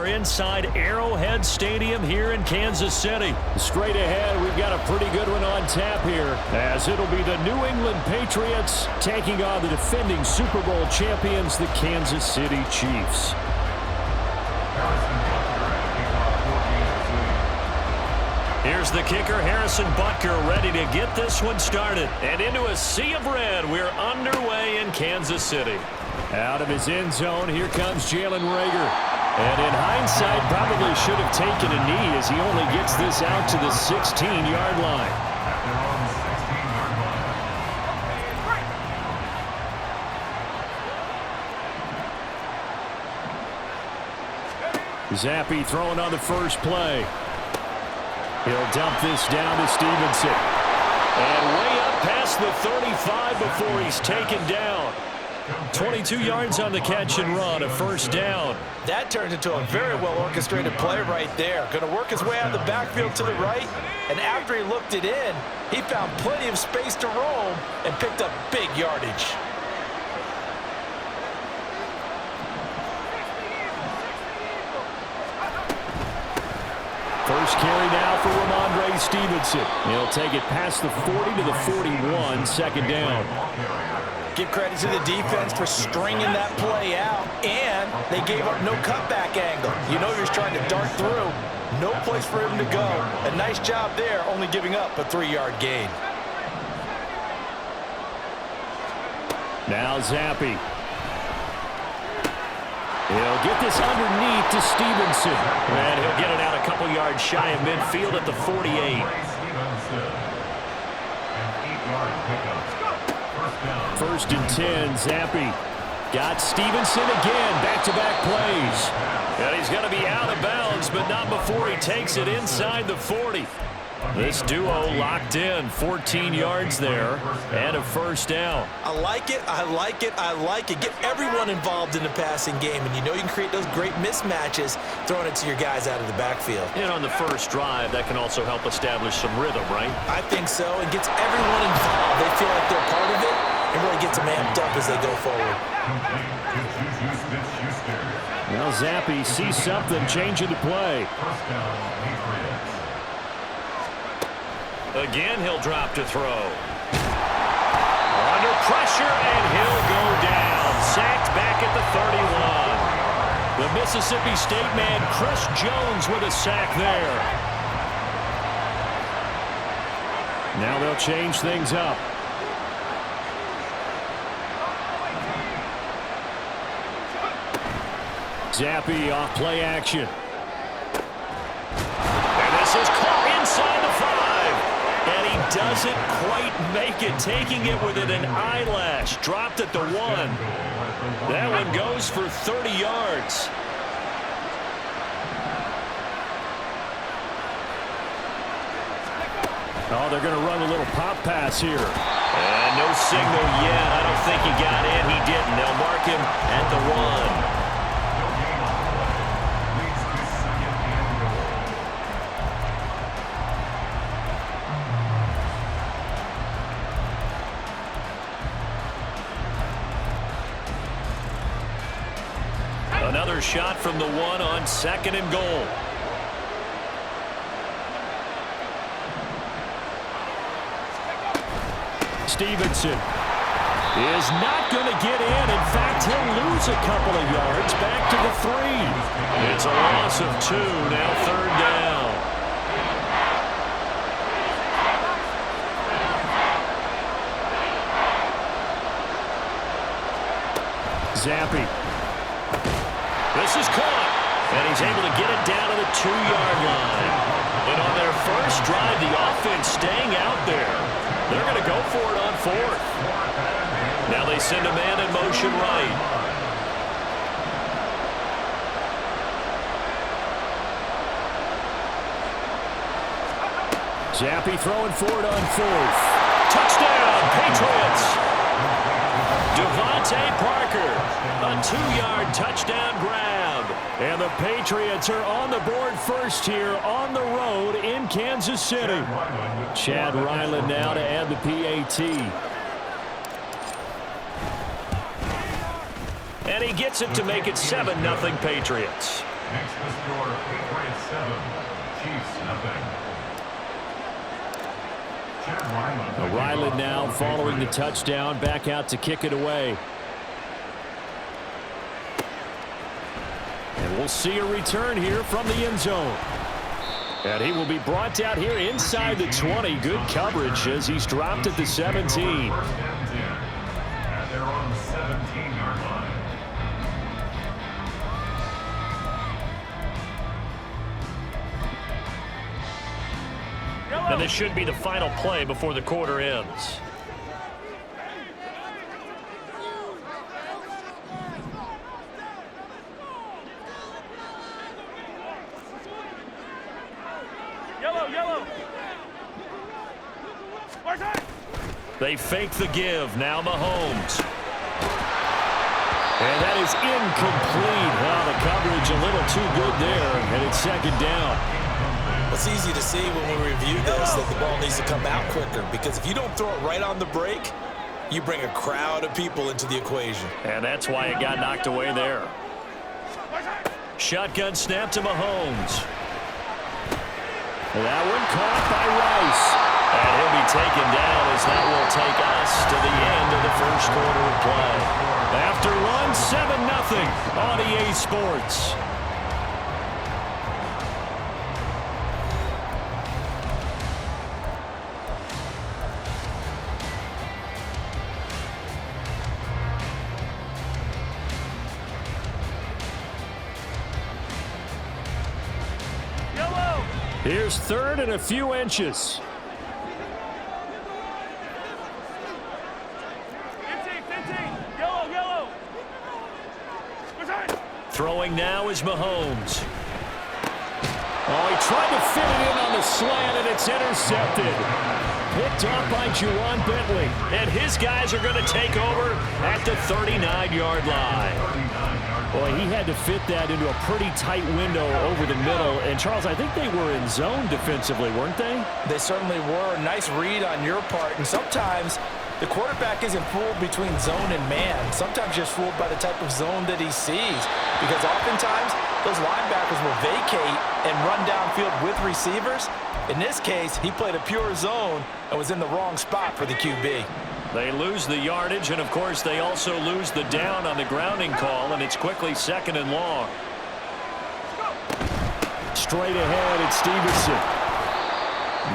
inside Arrowhead Stadium here in Kansas City. Straight ahead, we've got a pretty good one on tap here, as it'll be the New England Patriots taking on the defending Super Bowl champions, the Kansas City Chiefs. Here's the kicker, Harrison Butker, ready to get this one started. And into a sea of red, we're underway in Kansas City. Out of his end zone, here comes Jalen Reagor. And in hindsight, probably should have taken a knee as he only gets this out to the 16-yard line. Zappi throwing on the first play. He'll dump this down to Stevenson. And way up past the 35 before he's taken down. 22 yards on the catch and run, a first down. That turned into a very well-orchestrated play right there. Going to work his way out of the backfield to the right, and after he looked it in, he found plenty of space to roam and picked up big yardage. First carry now for Ramondre Stevenson. He'll take it past the 40 to the 41, second down. Give credit to the defense for stringing that play out, and they gave up no cutback angle. You know he was trying to dart through. No place for him to go. A nice job there, only giving up a 3-yard gain. Now Zappi. He'll get this underneath to Stevenson. And he'll get it out a couple yards shy of midfield at the 48. First and 10, Zappi. Got Stevenson again, back-to-back plays. And he's going to be out of bounds, but not before he takes it inside the 40. This duo locked in, 14 yards there, and a first down. I like it, I like it, I like it. Get everyone involved in the passing game, and you know you can create those great mismatches throwing it to your guys out of the backfield. And on the first drive, that can also help establish some rhythm, right? I think so. It gets everyone involved. They feel like they're part of it, and really gets them amped up as they go forward. Well, Zappi sees something changing the play. Again, he'll drop to throw. Under pressure, and he'll go down. Sacked back at the 31. The Mississippi State man, Chris Jones, with a sack there. Now they'll change things up. Zappi off play action. And this is caught inside the 5. And he doesn't quite make it, taking it within an eyelash. Dropped at the 1. That one goes for 30 yards. Oh, they're going to run a little pop pass here. And no signal yet. I don't think he got in. He didn't. They'll mark him at the 1. Another shot from the 1 on second and goal. Stevenson is not going to get in. In fact, he'll lose a couple of yards back to the 3. It's a loss of 2, now third down. Zappi. This is caught, and he's able to get it down to the 2-yard line. And on their first drive, the offense staying out there. They're going to go for it on 4th. Now they send a man in motion right. Zappi throwing for it on 4th. Touchdown, Patriots! Devontae Parker, a 2-yard touchdown grab. And the Patriots are on the board first here on the road in Kansas City. Chad Ryland now to add the PAT. And he gets it to make it 7-0 Patriots. Next the score, Patriots 7, Chiefs nothing. Ryland now following the touchdown, back out to kick it away. And we'll see a return here from the end zone. And he will be brought down here inside the 20. Good coverage as he's dropped at the 17. And they're on the 17-yard line. And this should be the final play before the quarter ends. They fake the give. Now Mahomes. And that is incomplete. Well, the coverage a little too good there, and it's second down. It's easy to see when we review this that the ball needs to come out quicker, because if you don't throw it right on the break, you bring a crowd of people into the equation. And that's why it got knocked away there. Shotgun snap to Mahomes. That one caught by Rice. And he'll be taken down as that will take us to the end of the first quarter of play. After one, 7-0 on EA Sports. Here's third and a few inches. Throwing now is Mahomes. Oh, he tried to fit it in on the slant, and it's intercepted. Picked off by Juwan Bentley. And his guys are going to take over at the 39-yard line. Boy, he had to fit that into a pretty tight window over the middle. And, Charles, I think they were in zone defensively, weren't they? They certainly were. Nice read on your part. And sometimes the quarterback isn't fooled between zone and man. Sometimes just fooled by the type of zone that he sees. Because oftentimes, those linebackers will vacate and run downfield with receivers. In this case, he played a pure zone and was in the wrong spot for the QB. They lose the yardage, and, of course, they also lose the down on the grounding call, and it's quickly second and long. Straight ahead, it's Stevenson.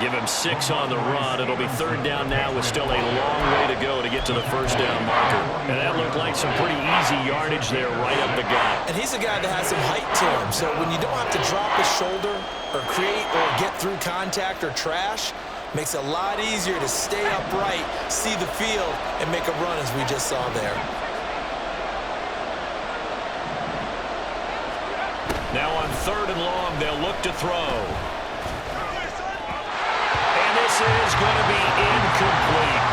Give him 6 on the run. It'll be third down now with still a long way to go to get to the first down marker. And that looked like some pretty easy yardage there right up the gut. And he's a guy that has some height to him, so when you don't have to drop his shoulder or create or get through contact or trash, makes it a lot easier to stay upright, see the field, and make a run as we just saw there. Now on third and long, they'll look to throw. And this is going to be incomplete.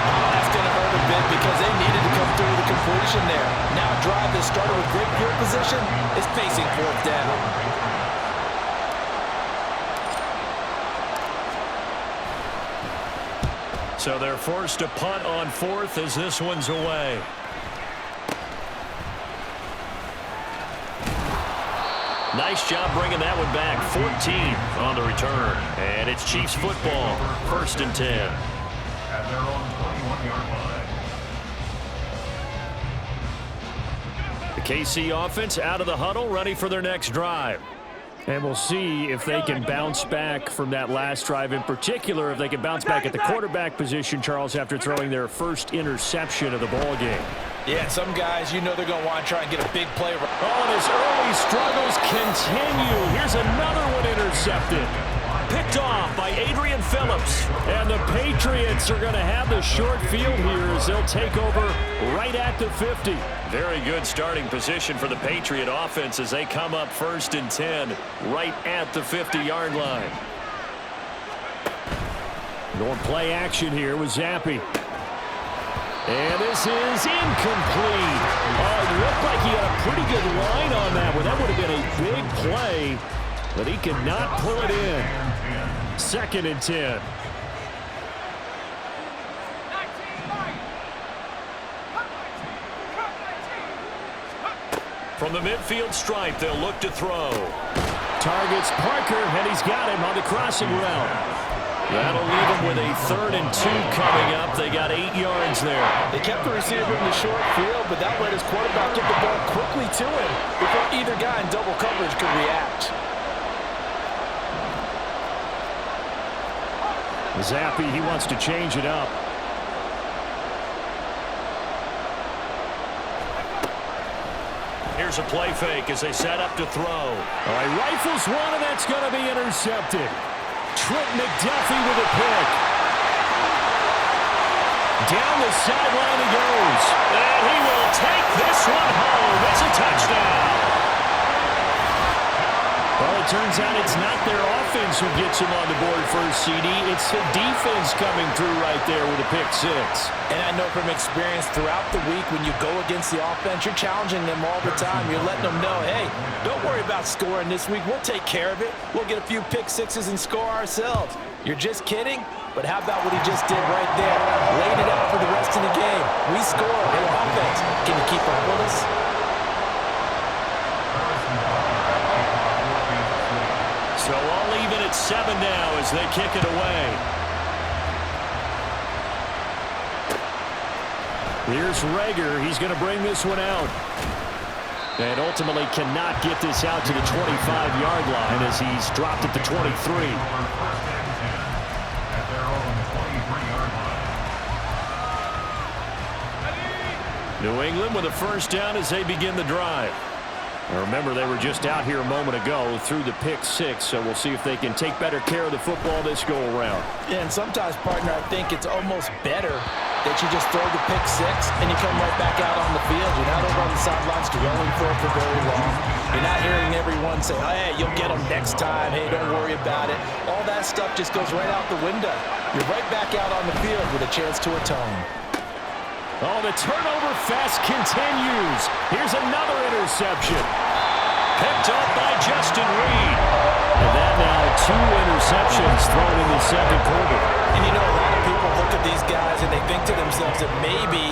Oh, that's going to hurt a bit because they needed to come through the completion there. Now a drive that started with great field position is facing fourth down. So they're forced to punt on fourth as this one's away. Nice job bringing that one back. 14 on the return. And it's Chiefs football. First and 10. At their own 21-yard line. The KC offense out of the huddle, ready for their next drive. And we'll see if they can bounce back from that last drive, in particular if they can bounce back at the quarterback position, Charles, after throwing their first interception of the ball game. Yeah, some guys, you know they're going to want to try and get a big play. Oh, and his early struggles continue. Here's another one intercepted. Picked off by Adrian Phillips. And the Patriots are going to have the short field here as they'll take over right at the 50. Very good starting position for the Patriot offense as they come up first and 10 right at the 50-yard line. Going play action here with Zappi. And this is incomplete. Oh, it looked like he had a pretty good line on that one. That would have been a big play, but he could not pull it in. Second and 10. From the midfield stripe, they'll look to throw. Targets Parker, and he's got him on the crossing route. That'll leave him with a 3rd and 2 coming up. They got 8 yards there. They kept the receiver in the short field, but that let his quarterback get the ball quickly to him before either guy in double coverage could react. Zappi, he wants to change it up. Here's a play fake as they set up to throw. All right, rifles one, and that's going to be intercepted. Trent McDuffie with a pick. Down the sideline he goes. And he will take this one home. It's a touchdown. Well, it turns out it's not their offense who gets them on the board first, CD. It's the defense coming through right there with a pick 6. And I know from experience throughout the week when you go against the offense, you're challenging them all the time. You're letting them know, hey, don't worry about scoring this week. We'll take care of it. We'll get a few pick 6s and score ourselves. You're just kidding? But how about what he just did right there? Laid it out for the rest of the game. We score. Hey, offense, can you keep up with us? So all even at 7 now as they kick it away. Here's Rager. He's going to bring this one out. And ultimately cannot get this out to the 25-yard line as he's dropped at the 23. New England with a first down as they begin the drive. Now remember, they were just out here a moment ago through the pick 6, so we'll see if they can take better care of the football this go-around. Yeah, and sometimes, partner, I think it's almost better that you just throw the pick 6 and you come right back out on the field. You're not over on the sidelines dwelling for it for very long. You're not hearing everyone say, oh, hey, you'll get them next time. Hey, don't worry about it. All that stuff just goes right out the window. You're right back out on the field with a chance to atone. Oh, the turnover fest continues. Here's another interception. Picked up by Justin Reed. And that now 2 interceptions thrown in the second quarter. And you know, a lot of people look at these guys and they think to themselves that maybe,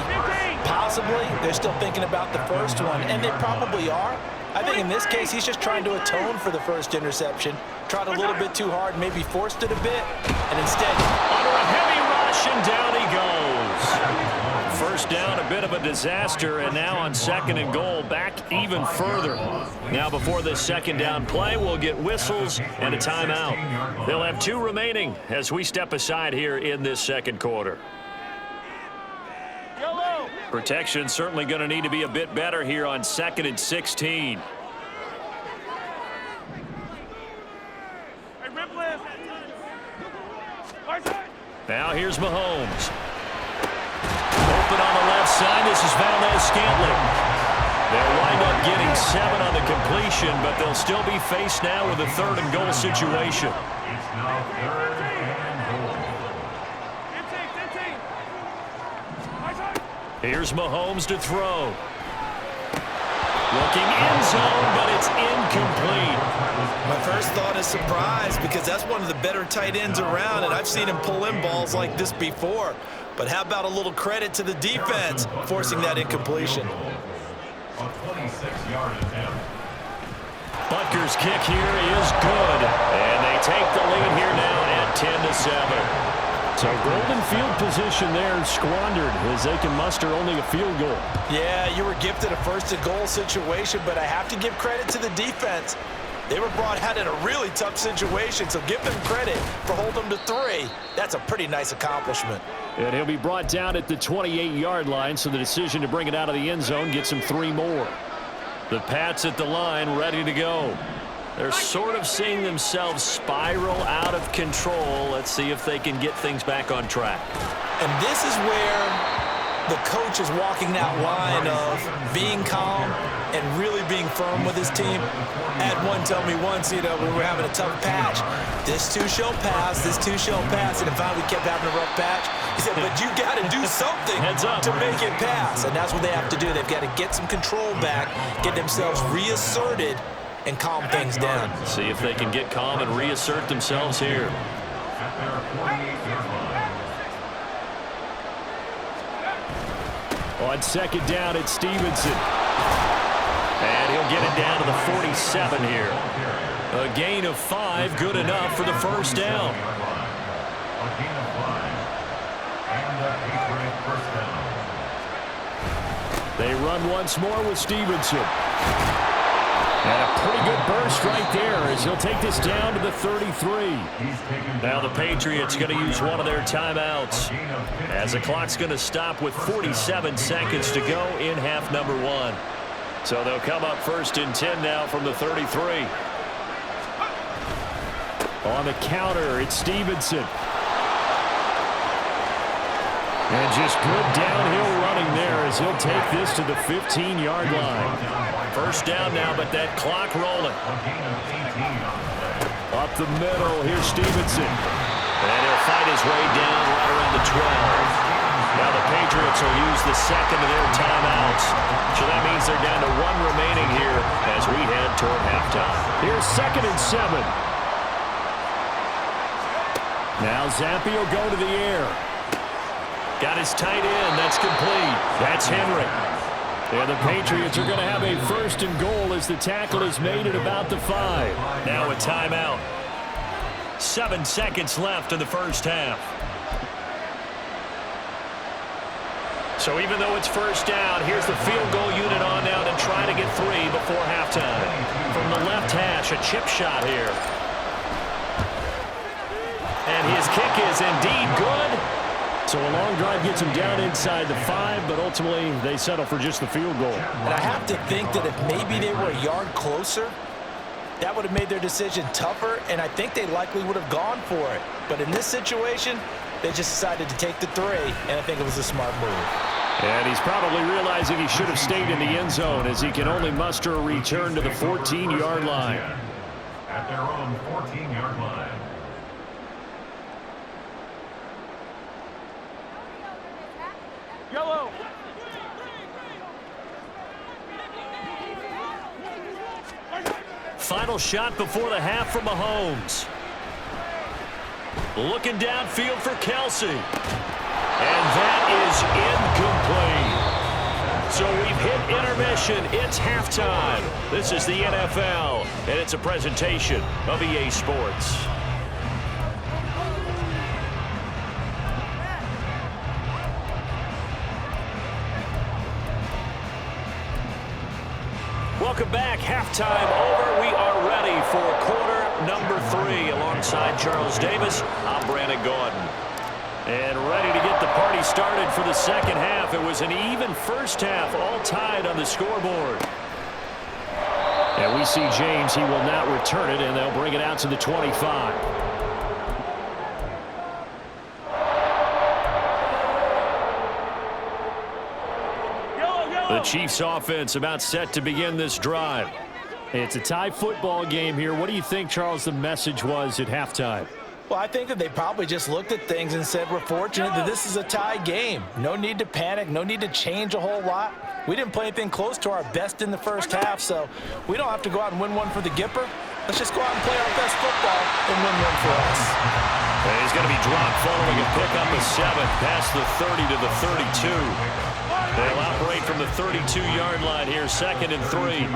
possibly, they're still thinking about the first one. And they probably are. I think in this case, he's just trying to atone for the first interception. Tried a little bit too hard, maybe forced it a bit. And instead, under a heavy rush, and down he goes. First down, a bit of a disaster, and now on 2nd and goal, back even further. Now before this second down play, we'll get whistles and a timeout. They'll have 2 remaining as we step aside here in this second quarter. Protection certainly going to need to be a bit better here on 2nd and 16. Now here's Mahomes. Open on the left side. This is Valdez-Scantling. They'll wind up getting 7 on the completion, but they'll still be faced now with a 3rd and goal situation. It's now 3rd and goal. Here's Mahomes to throw. Looking end zone, but it's incomplete. my first thought is surprise because that's one of the better tight ends around, and I've seen him pull in balls like this before. But how about a little credit to the defense forcing that incompletion? A 26-yard attempt. Butker's kick here is good, and they take the lead here now at 10-7. So golden field position there squandered as they can muster only a field goal. Yeah, you were gifted a first-and-goal situation, but I have to give credit to the defense. They were brought out in a really tough situation, so give them credit for holding them to 3. That's a pretty nice accomplishment. And he'll be brought down at the 28-yard line, so the decision to bring it out of the end zone gets him 3 more. The Pats at the line, ready to go. They're sort of seeing themselves spiral out of control. Let's see if they can get things back on track. And this is where the coach is walking that line of being calm and really being firm with his team. I had one tell me once, you know, when we were having a tough patch, this too shall pass, this too shall pass, and if we kept having a rough patch, he said, but you got to do something to make it pass, and that's what they have to do. They've got to get some control back, get themselves reasserted, and calm things down. See if they can get calm and reassert themselves here. At their 48-yard line. On second down, it's Stevenson. And he'll get it down to the 47 here. A gain of 5, good enough for the first down. A gain of 5. And a Patriot first down. They run once more with Stevenson. And a pretty good burst right there as he'll take this down to the 33. Now the Patriots going to use one of their timeouts as the clock's going to stop with 47 seconds to go in half number 1. So they'll come up first and 10 now from the 33. On the counter, it's Stevenson. And just good downhill running there as he'll take this to the 15-yard line. First down now, but that clock rolling. Up the middle, here's Stevenson. And he'll fight his way down right around the 12. Now the Patriots will use the second of their timeouts. So that means they're down to 1 remaining here as we head toward halftime. Here's 2nd and 7. Now Zampi will go to the air. Got his tight end. That's complete. That's Henry. And the Patriots are going to have a 1st and goal as the tackle is made at about the 5. Now a timeout. 7 seconds left in the first half. So even though it's first down, here's the field goal unit on now to try to get 3 before halftime. From the left hash, a chip shot here. And his kick is indeed good. So a long drive gets him down inside the 5, but ultimately they settle for just the field goal. And I have to think that if maybe they were a yard closer, that would have made their decision tougher, and I think they likely would have gone for it. But in this situation, they just decided to take the 3, and I think it was a smart move. And he's probably realizing he should have stayed in the end zone as he can only muster a return to the 14-yard line. At their own 14-yard line. Yellow. Final shot before the half from Mahomes. Looking downfield for Kelsey. And that is incomplete. So we've hit intermission. It's halftime. This is the NFL, and it's a presentation of EA Sports. Welcome back. Halftime over. We are ready for quarter number 3. Alongside Charles Davis, I'm Brandon Gordon. And ready to get the party started for the second half. It was an even first half, all tied on the scoreboard. And we see James. He will not return it, and they'll bring it out to the 25. The Chiefs offense about set to begin this drive. It's a tie football game here. What do you think, Charles, the message was at halftime? Well, I think that they probably just looked at things and said, we're fortunate that this is a tie game. No need to panic, no need to change a whole lot. We didn't play anything close to our best in the first half, so we don't have to go out and win one for the Gipper. Let's just go out and play our best football and win one for us. And he's going to be dropped following a pickup of 7 past the 30 to the 32. They'll operate from the 32-yard line here, 2nd and 3.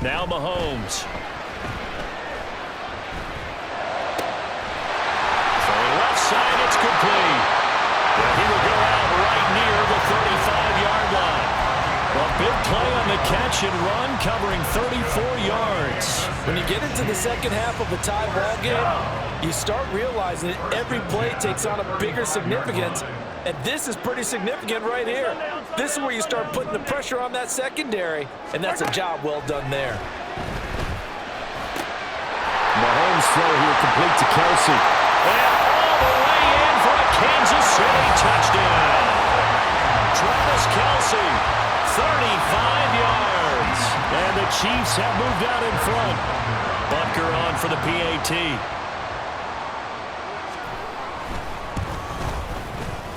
Now Mahomes. Throwing left side, it's complete. And he will go out right near the 35-yard line. A big play on the catch and run, covering 34 yards. When you get into the second half of a tie ball game, you start realizing that every play takes on a bigger significance, and this is pretty significant right here. This is where you start putting the pressure on that secondary, and that's a job well done there. Mahomes throw here complete to Kelsey. And all the way in for a Kansas City touchdown. Travis Kelsey, 35 yards. And the Chiefs have moved out in front. Butker on for the PAT.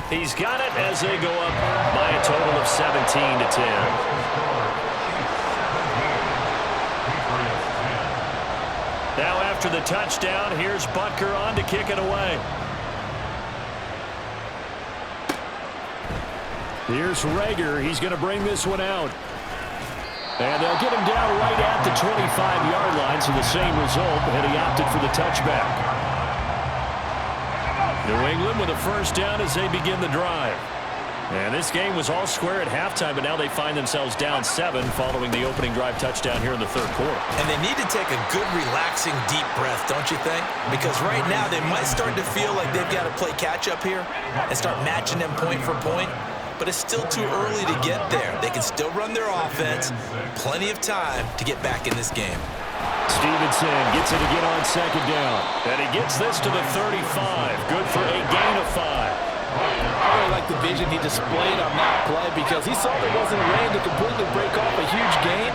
He's got it as they go up by a total of 17 to 10. Now after the touchdown, here's Butker on to kick it away. Here's Rager. He's going to bring this one out. And they'll get him down right at the 25-yard line, so the same result, and he opted for the touchback. New England with a first down as they begin the drive. And this game was all square at halftime, but now they find themselves down 7 following the opening drive touchdown here in the third quarter. And they need to take a good, relaxing, deep breath, don't you think? Because right now they might start to feel like they've got to play catch-up here and start matching them point for point. But it's still too early to get there. They can still run their offense. Plenty of time to get back in this game. Stevenson gets it again on second down. And he gets this to the 35. Good for a gain of 5. I really like the vision he displayed on that play because he saw there wasn't a lane to completely break off a huge gain.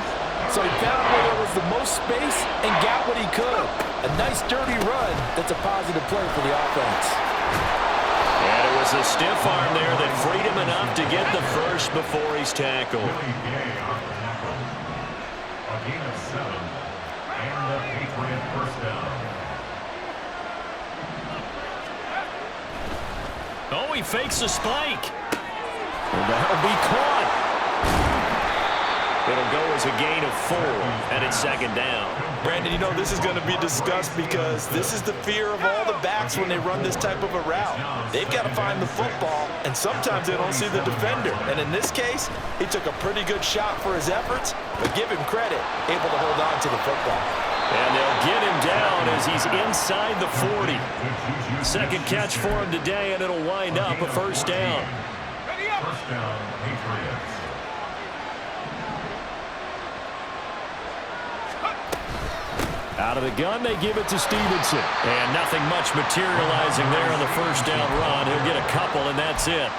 So he found where there was the most space and got what he could. A nice, dirty run that's a positive play for the offense. And it was a stiff arm there that freed him enough to get the first before he's tackled. A gain of 7 and a Patriot first down. Oh, he fakes a spike. And that'll be caught. It'll go as a gain of 4, and it's second down. Brandon, you know, this is going to be discussed because this is the fear of all the backs when they run this type of a route. They've got to find the football, and sometimes they don't see the defender. And in this case, he took a pretty good shot for his efforts, but give him credit, able to hold on to the football. And they'll get him down as he's inside the 40. Second catch for him today, and it'll wind up a first down. First down, Patriots. Out of the gun, they give it to Stevenson. And nothing much materializing there on the first down run. He'll get a couple, and that's it.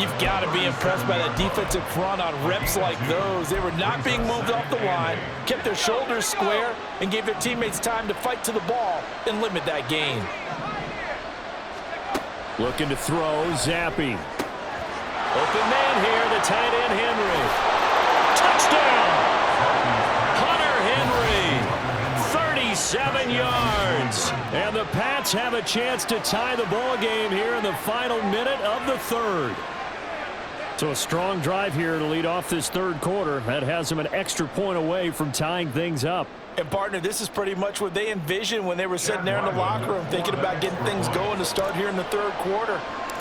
You've got to be impressed by that defensive front on reps like those. They were not being moved off the line, kept their shoulders square, and gave their teammates time to fight to the ball and limit that gain. Looking to throw, Zappi. Open man here, the tight end Henry. Touchdown! Hunter Henry, 37 yards. And the Pats have a chance to tie the ball game here in the final minute of the third. So a strong drive here to lead off this third quarter. That has them an extra point away from tying things up. And, partner, this is pretty much what they envisioned when they were sitting there in the locker room thinking about getting things going to start here in the third quarter.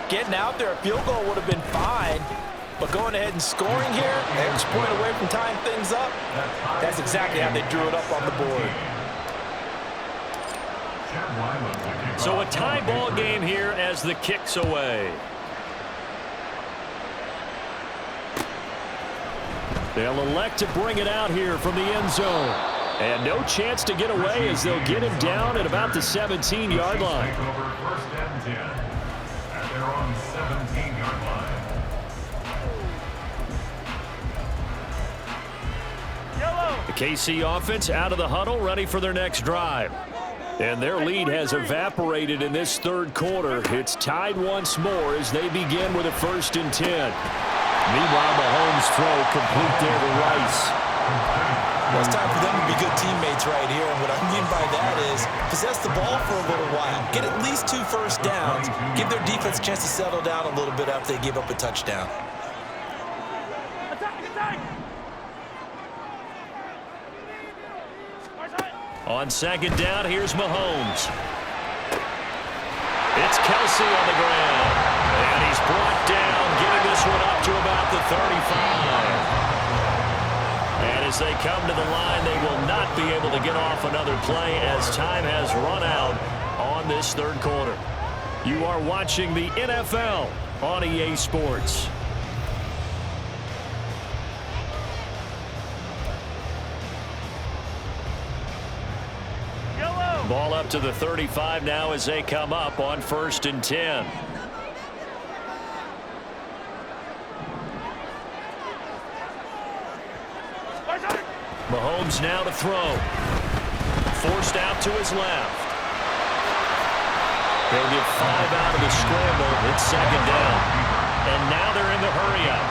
Getting out there, a field goal would have been fine, but going ahead and scoring here, extra point away from tying things up, that's exactly how they drew it up on the board. So a tie ball game here as the kick's away. They'll elect to bring it out here from the end zone. And no chance to get away as they'll get him down at about the 17-yard line. First and 10 at their own 17-yard line. The KC offense out of the huddle, ready for their next drive. And their lead has evaporated in this third quarter. It's tied once more as they begin with a first and 10. Meanwhile, Mahomes' throw complete there to Rice. Well, it's time for them to be good teammates right here, and what I mean by that is possess the ball for a little while, get at least 2 first downs, give their defense a chance to settle down a little bit after they give up a touchdown. On second down, here's Mahomes. It's Kelsey on the ground. And he's brought down, getting this one up to about the 35. And as they come to the line, they will not be able to get off another play as time has run out on this third quarter. You are watching the NFL on EA Sports. Ball up to the 35 now as they come up on first and 10. Mahomes now to throw. Forced out to his left. They'll get 5 out of the scramble. It's second down. And now they're in the hurry-up.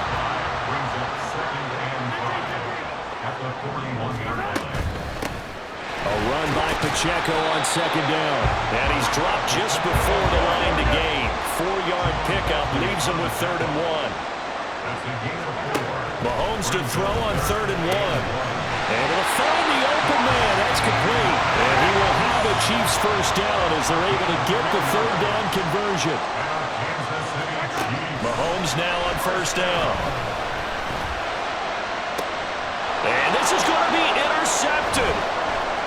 Brings up second and 5 at the 41-yard line. A run by Pacheco on second down. And he's dropped just before the line to gain. 4-yard pickup leaves him with 3rd and 1. That's a gain of 4. Mahomes to throw on 3rd and 1. And it'll find the open man. That's complete. And he will have a Chiefs first down as they're able to get the 3rd down conversion. Mahomes now on 1st down. And this is going to be intercepted.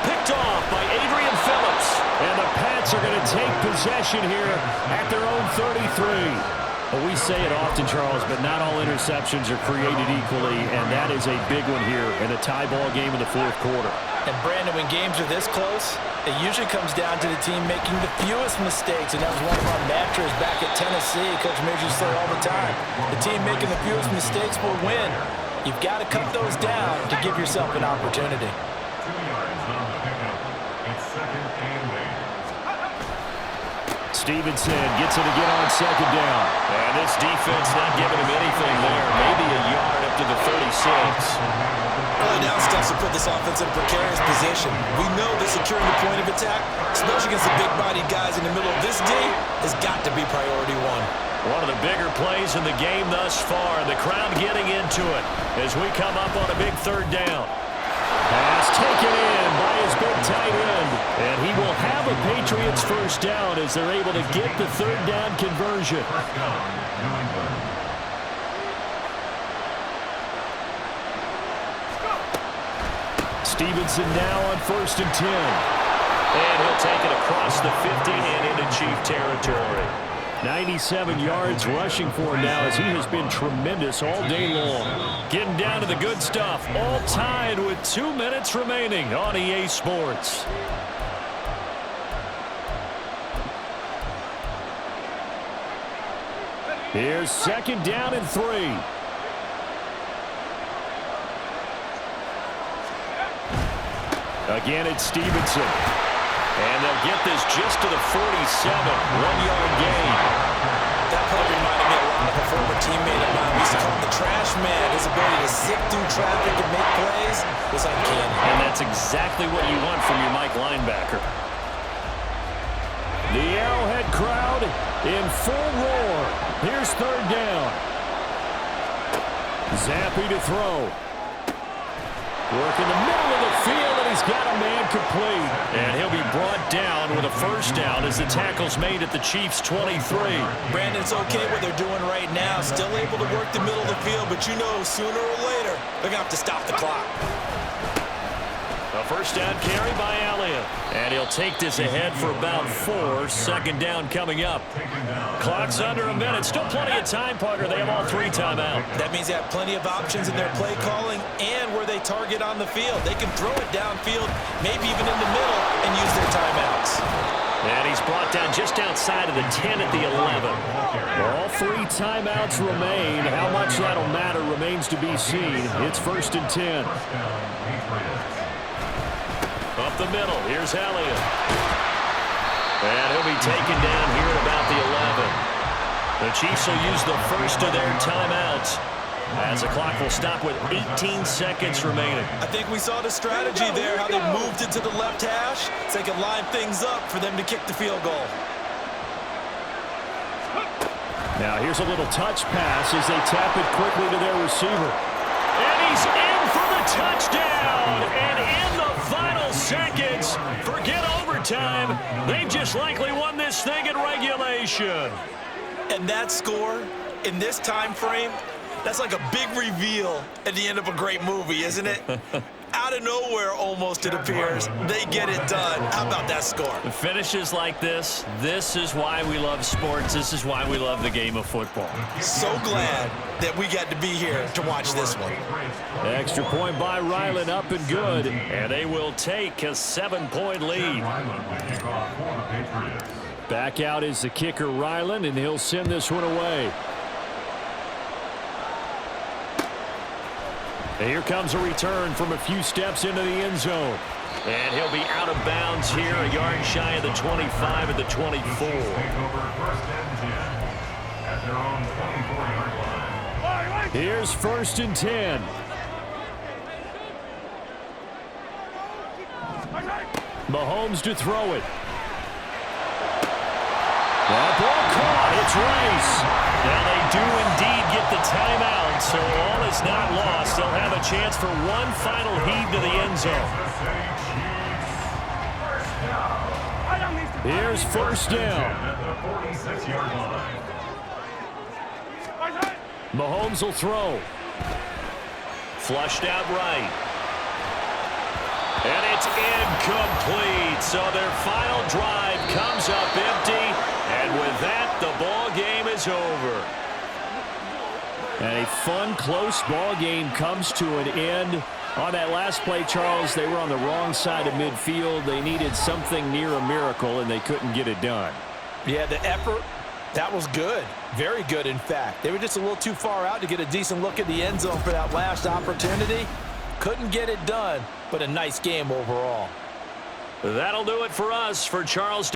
Picked off by Adrian Phillips. And the Pats are going to take possession here at their own 33. Well, we say it often, Charles, but not all interceptions are created equally, and that is a big one here in a tie ball game in the 4th quarter. And, Brandon, when games are this close, it usually comes down to the team making the fewest mistakes, and that was one of our mantras back at Tennessee. Coach Midge used to say all the time, the team making the fewest mistakes will win. You've got to cut those down to give yourself an opportunity. 2 yards on the pickup. It's 2nd and 8. Stevenson gets it again on 2nd down. And this defense not giving him anything there. Maybe a yard up to the 36. Early down steps will put this offense in a precarious position. We know that securing the point of attack, especially against the big-bodied guys in the middle of this D, has got to be priority 1. One of the bigger plays in the game thus far. The crowd getting into it as we come up on a big 3rd down. Pass taken in by his big tight end. And he will have a Patriots first down as they're able to get the 3rd down conversion. Stevenson now on 1st and 10. And he'll take it across the 50 and into Chief territory. 97 yards rushing for him now as he has been tremendous all day long. Getting down to the good stuff. All tied with 2 minutes remaining on EA Sports. Here's 2nd down and 3. Again, it's Stevenson. And they'll get this just to the 47. 1-yard gain. That play reminded me a lot of a former teammate of mine. We used to call him the trash man. His ability to sift through traffic and make plays was uncanny. And that's exactly what you want from your Mike linebacker. The Arrowhead crowd in full roar. Here's 3rd down. Zappy to throw. Work in the middle of the field, and he's got a man complete. And he'll be brought down with a first down as the tackle's made at the Chiefs' 23. Brandon, it's okay what they're doing right now. Still able to work the middle of the field, but you know sooner or later they're going to have to stop the clock. A first down carry by Elliott. And he'll take this ahead for about 4. 2nd down coming up. Clock's under a minute. Still plenty of time, Parker. They have all 3 timeout. That means they have plenty of options in their play calling and where they target on the field. They can throw it downfield, maybe even in the middle, and use their timeouts. And he's brought down just outside of the 10 at the 11. All 3 timeouts remain. How much that'll matter remains to be seen. It's 1st and 10. Up the middle, here's Elliott. And he'll be taken down here at about the 11. The Chiefs will use the first of their timeouts as the clock will stop with 18 seconds remaining. I think we saw the strategy there, how they moved it to the left hash so they could line things up for them to kick the field goal. Now here's a little touch pass as they tap it quickly to their receiver. And he's in for the touchdown. And in the final seconds, forget overtime. They've just likely won this thing in regulation. And that score in this time frame, that's like a big reveal at the end of a great movie, isn't it? Out of nowhere, almost, it appears. They get it done. How about that score? The finishes like this is why we love sports. This is why we love the game of football. So glad that we got to be here to watch this one. Extra point by Ryland, up and good. And they will take a 7-point lead. Back out is the kicker, Ryland, and he'll send this one away. And here comes a return from a few steps into the end zone. And he'll be out of bounds here, a yard shy of the 25 at the 24. Here's 1st and 10. Mahomes to throw it. That ball caught. It's Rice. Now they do indeed get the timeout, so all is not lost. They'll have a chance for one final heave to the end zone. Here's first down. Mahomes will throw. Flushed out right. And it's incomplete. So their final drive comes up empty. And with that, the ball game is over. And a fun, close ball game comes to an end. On that last play, Charles, they were on the wrong side of midfield. They needed something near a miracle, and they couldn't get it done. Yeah, the effort, that was good. Very good, in fact. They were just a little too far out to get a decent look at the end zone for that last opportunity. Couldn't get it done, but a nice game overall. That'll do it for us. For Charles